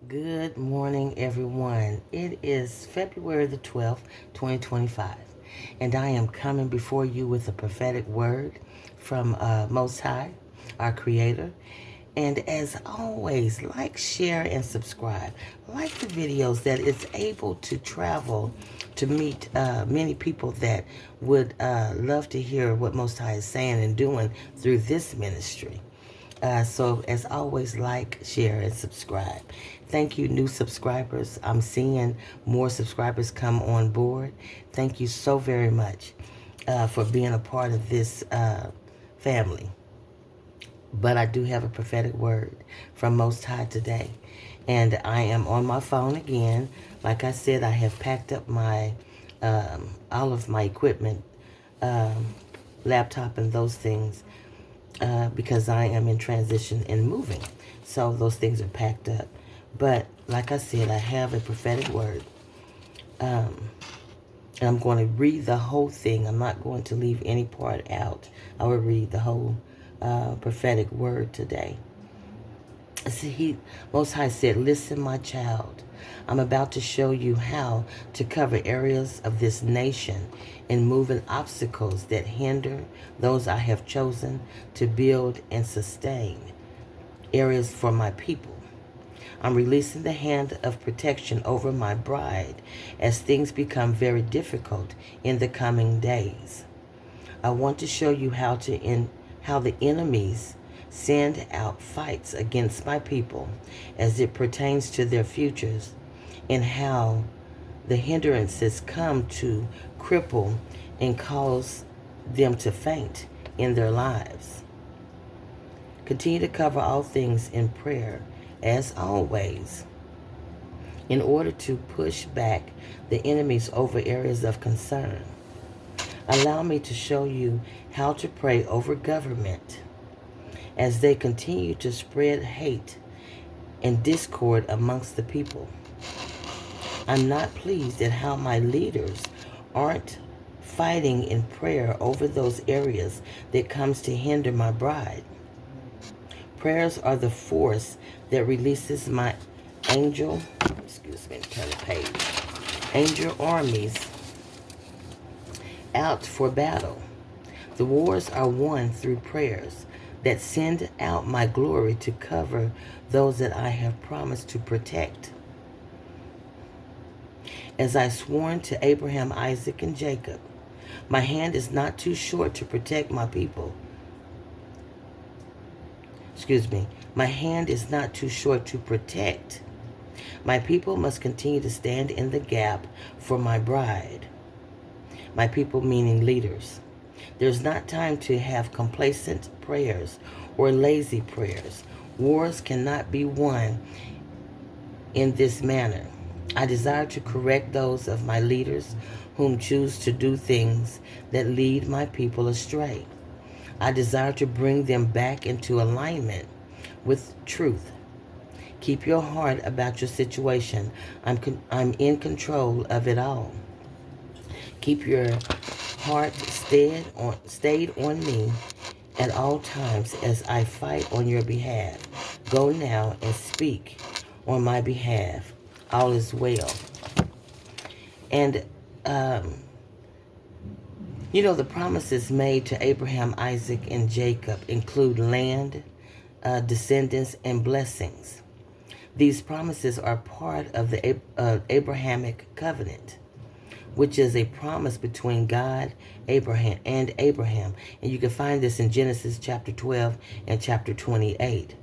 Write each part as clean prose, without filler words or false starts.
Good morning, everyone. It is February the 12th, 2025, and I am coming before you with a prophetic word from Most High, our Creator. And as always, like, share, and subscribe. Like the videos that it's able to travel to meet many people that would love to hear what Most High is saying and doing through this ministry. So as always, like, share, and subscribe. Thank you, new subscribers. I'm seeing more subscribers come on board. Thank you so very much for being a part of this family. But I do have a prophetic word from Most High today. And I am on my phone again. Like I said, I have packed up my all of my equipment, um, laptop and those things because I am in transition and moving. So those things are packed up. But like I said, I have a prophetic word. Um, and I'm going to read the whole thing. I'm not going to leave any part out. I will read the whole prophetic word today. See, Most High said, "Listen, my child. I'm about to show you how to cover areas of this nation and moving obstacles that hinder those I have chosen to build and sustain areas for my people. I'm releasing the hand of protection over my bride as things become very difficult in the coming days. I want to show you how the enemies send out fights against my people as it pertains to their futures and how the hindrances come to cripple and cause them to faint in their lives. Continue to cover all things in prayer as always in order to push back the enemies over areas of concern. Allow me to show you how to pray over government as they continue to spread hate and discord amongst the people. I'm not pleased at how my leaders aren't fighting in prayer over those areas that comes to hinder my bride. Prayers are the force that releases my angel, turn the page, angel armies out for battle. The wars are won through prayers that send out my glory to cover those that I have promised to protect. As I sworn to Abraham, Isaac, and Jacob, my hand is not too short to protect my people. My hand is not too short to protect. My people must continue to stand in the gap for my bride. My people meaning leaders. There's not time to have complacent prayers or lazy prayers. Wars cannot be won in this manner. I desire to correct those of my leaders whom choose to do things that lead my people astray. I desire to bring them back into alignment with truth. Keep your heart about your situation. I'm in control of it all. Keep your heart stayed on me at all times as I fight on your behalf. Go now and speak on my behalf. All is well." And, the promises made to Abraham, Isaac, and Jacob include land, descendants, and blessings. These promises are part of the Abrahamic covenant, which is a promise between God and Abraham. And you can find this in Genesis chapter 12 and chapter 28.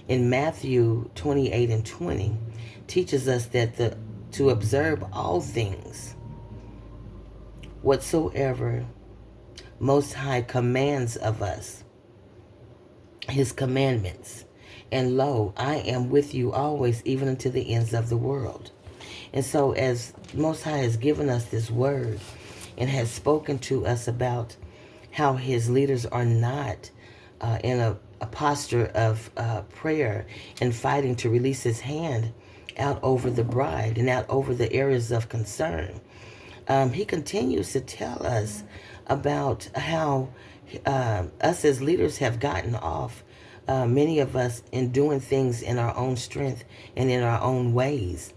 In Matthew 28 and 20, teaches us that to observe all things whatsoever Most High commands of us, his commandments. And lo, I am with you always, even unto the ends of the world. And so as Most High has given us this word and has spoken to us about how his leaders are not in a posture of prayer and fighting to release his hand out over the bride and out over the areas of concern, he continues to tell us about how us as leaders have gotten off many of us in doing things in our own strength and in our own ways.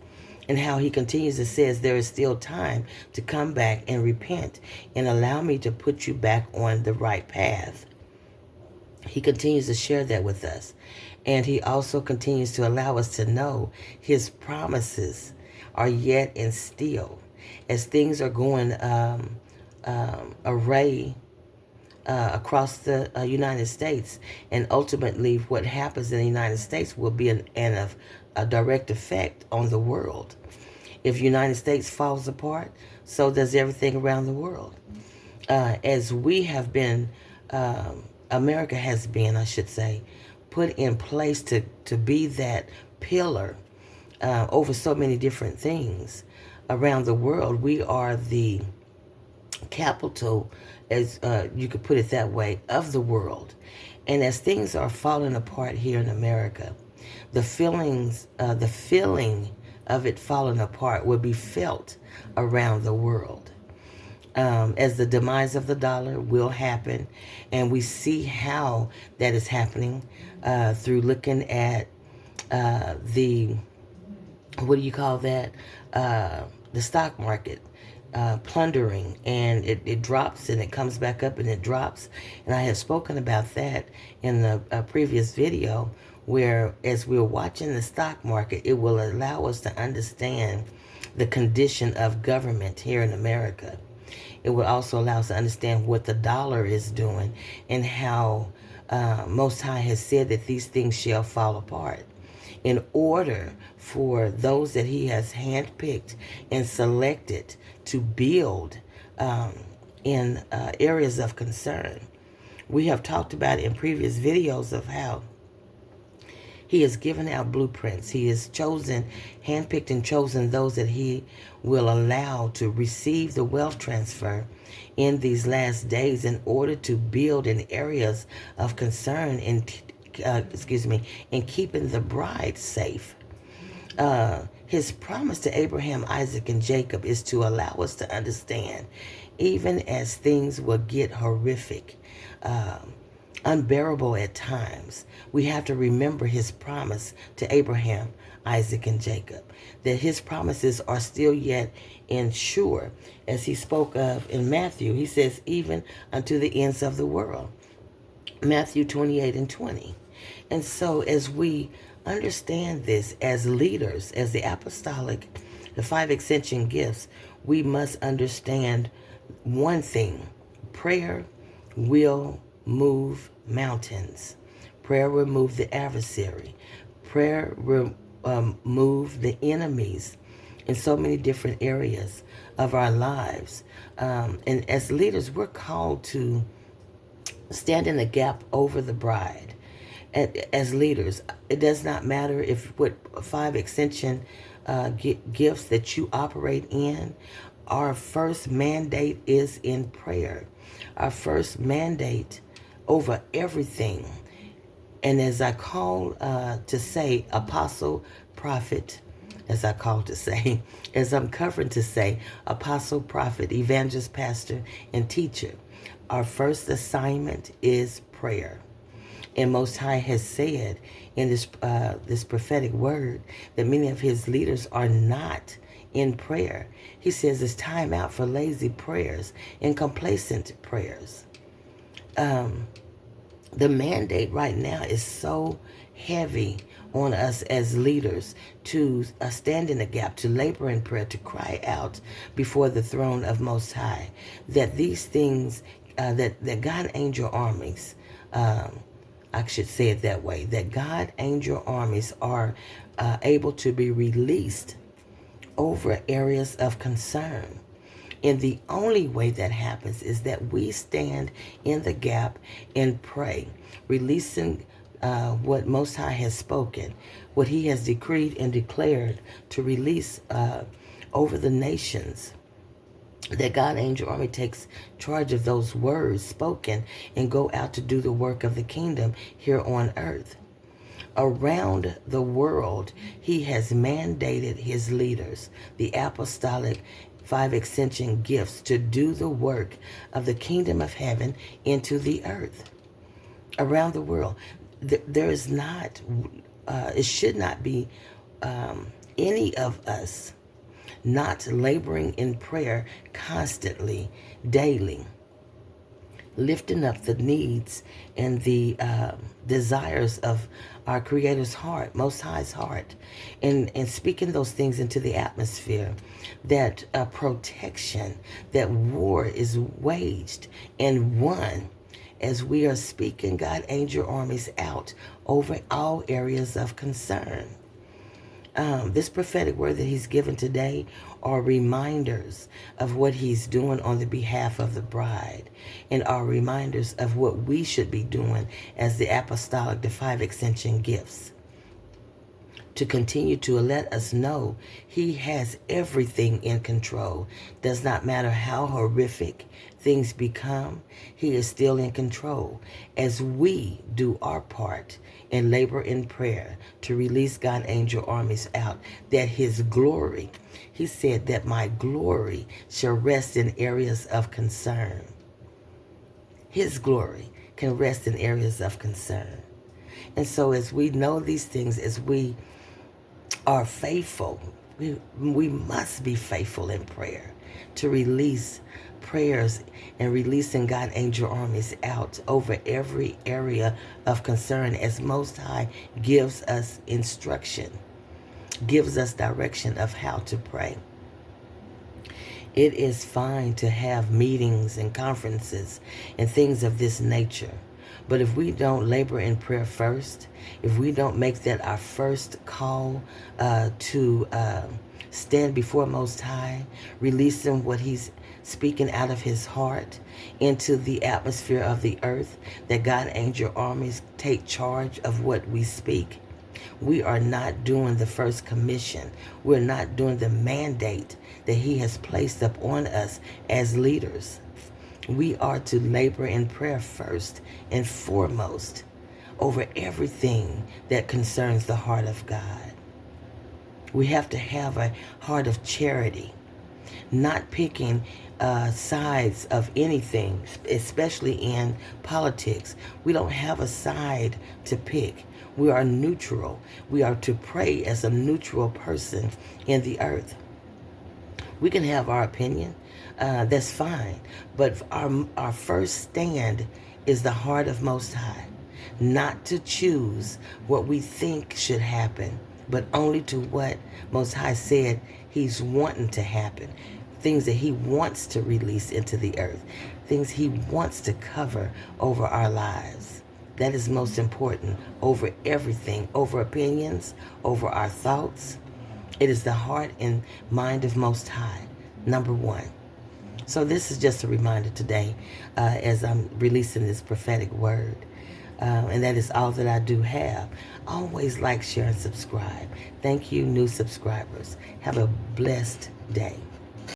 And how he continues to says there is still time to come back and repent and allow me to put you back on the right path. He continues to share that with us. And he also continues to allow us to know his promises are yet and still. As things are going array across the United States, and ultimately what happens in the United States will be a direct effect on the world. If the United States falls apart, so does everything around the world. As we have been, America has been, I should say, put in place to be that pillar over so many different things around the world. We are the capital, as you could put it that way, of the world. And as things are falling apart here in America, the feeling of it falling apart will be felt around the world. As the demise of the dollar will happen, and we see how that is happening through looking at the, what do you call that, the stock market plundering, and it drops and it comes back up and it drops. And I had spoken about that in the previous video, where as we're watching the stock market, it will allow us to understand the condition of government here in America. It will also allow us to understand what the dollar is doing and how Most High has said that these things shall fall apart, in order for those that he has handpicked and selected to build in areas of concern. We have talked about in previous videos of how he has given out blueprints. He has chosen, handpicked and chosen those that he will allow to receive the wealth transfer in these last days in order to build in areas of concern and in keeping the bride safe. His promise to Abraham, Isaac, and Jacob is to allow us to understand, even as things will get horrific, unbearable at times, we have to remember his promise to Abraham, Isaac, and Jacob, that his promises are still yet sure. As he spoke of in Matthew, he says, even unto the ends of the world. Matthew 28:20. And so as we understand this as leaders, as the apostolic, the 5 ascension gifts, we must understand one thing: prayer will move mountains. Prayer will move the adversary. Prayer will move the enemies in so many different areas of our lives. And as leaders, we're called to stand in the gap over the bride. As leaders, it does not matter if what 5 ascension gifts that you operate in. Our first mandate is in prayer. Our first mandate over everything. And as I call to say, apostle, prophet, as I call to say, as I'm covering to say, apostle, prophet, evangelist, pastor, and teacher, our first assignment is prayer. And Most High has said in this prophetic word that many of his leaders are not in prayer. He says it's time out for lazy prayers and complacent prayers. The mandate right now is so heavy on us as leaders to stand in the gap, to labor in prayer, to cry out before the throne of Most High, that these things, that God angel armies, I should say it that way, that God angel armies are able to be released over areas of concern. And the only way that happens is that we stand in the gap and pray, releasing what Most High has spoken, what he has decreed and declared to release over the nations. That God Angel Army takes charge of those words spoken and go out to do the work of the kingdom here on earth. Around the world, he has mandated his leaders, the apostolic 5 ascension gifts, to do the work of the kingdom of heaven into the earth. Around the world. there is not, it should not be any of us not laboring in prayer constantly, daily, lifting up the needs and the desires of our Creator's heart, Most High's heart, and speaking those things into the atmosphere, that protection, that war is waged and won as we are speaking God angel armies out over all areas of concern. This prophetic word that he's given today are reminders of what he's doing on the behalf of the bride, and are reminders of what we should be doing as the apostolic, the five ascension gifts, to continue to let us know he has everything in control. Does not matter how horrific things become, he is still in control as we do our part and labor in prayer to release God angel armies out, that his glory, he said that my glory shall rest in areas of concern. His glory can rest in areas of concern. And so as we know these things, as we are faithful, we must be faithful in prayer to release prayers and releasing God angel armies out over every area of concern as Most High gives us instruction, gives us direction of how to pray. It is fine to have meetings and conferences and things of this nature. But if we don't labor in prayer first, if we don't make that our first call to stand before Most High, releasing what he's speaking out of his heart into the atmosphere of the earth, that God angel armies take charge of what we speak, we are not doing the first commission. We're not doing the mandate that he has placed upon us as leaders. We are to labor in prayer first and foremost over everything that concerns the heart of God. We have to have a heart of charity, not picking sides of anything, especially in politics. We don't have a side to pick. We are neutral. We are to pray as a neutral person in the earth. We can have our opinion. That's fine. But our first stand is the heart of Most High. Not to choose what we think should happen, but only to what Most High said he's wanting to happen. Things that he wants to release into the earth. Things he wants to cover over our lives. That is most important over everything, over opinions, over our thoughts. It is the heart and mind of Most High, number one. So this is just a reminder today as I'm releasing this prophetic word. And that is all that I do have. Always like, share, and subscribe. Thank you, new subscribers. Have a blessed day.